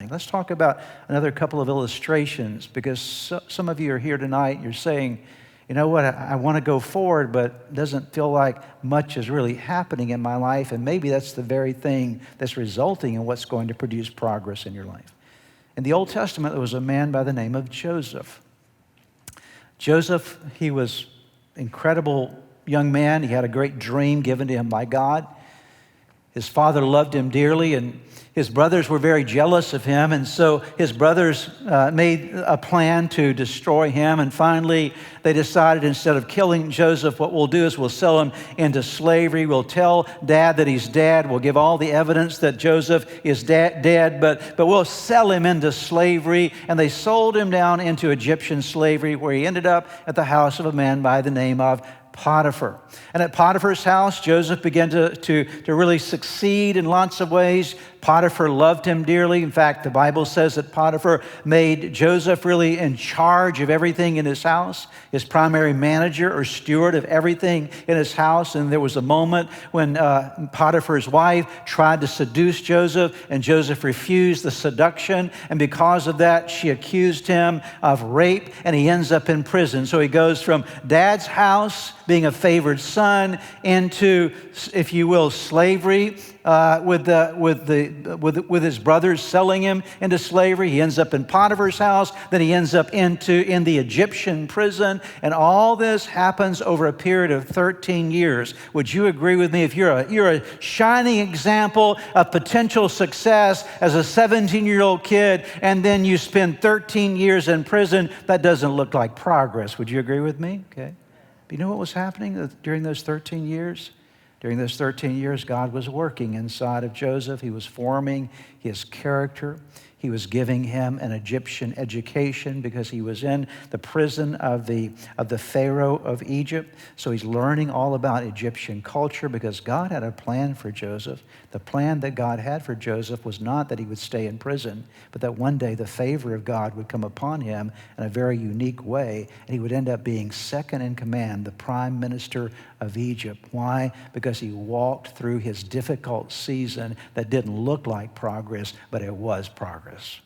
happening. Let's talk about another couple of illustrations, because some of you are here tonight and you're saying, you know what, I want to go forward, but it doesn't feel like much is really happening in my life, and maybe that's the very thing that's resulting in what's going to produce progress in your life. In the Old Testament, there was a man by the name of Joseph. Joseph, he was an incredible young man. He had a great dream given to him by God. His father loved him dearly, and his brothers were very jealous of him, and so his brothers made a plan to destroy him, and finally they decided, instead of killing Joseph, what we'll do is we'll sell him into slavery. We'll tell Dad that he's dead. We'll give all the evidence that Joseph is dead, but we'll sell him into slavery. And they sold him down into Egyptian slavery, where he ended up at the house of a man by the name of Potiphar. And at Potiphar's house, Joseph began to really succeed in lots of ways. Potiphar loved him dearly. In fact, the Bible says that Potiphar made Joseph really in charge of everything in his house, his primary manager or steward of everything in his house. And there was a moment when Potiphar's wife tried to seduce Joseph, and Joseph refused the seduction. And because of that, she accused him of rape, and he ends up in prison. So he goes from Dad's house, being a favored son, into, if you will, slavery, with his brothers selling him into slavery. He ends up in Potiphar's house. Then he ends up in the Egyptian prison. And all this happens over a period of 13 years. Would you agree with me? If you're a shining example of potential success as a 17-year-old kid, and then you spend 13 years in prison, that doesn't look like progress. Would you agree with me? Okay. But you know what was happening during those 13 years? During those 13 years, God was working inside of Joseph. He was forming his character. He was giving him an Egyptian education because he was in the prison of the Pharaoh of Egypt. So he's learning all about Egyptian culture because God had a plan for Joseph. The plan that God had for Joseph was not that he would stay in prison, but that one day the favor of God would come upon him in a very unique way, and he would end up being second in command, the prime minister of Egypt. Why? Because he walked through his difficult season that didn't look like progress, but it was progress.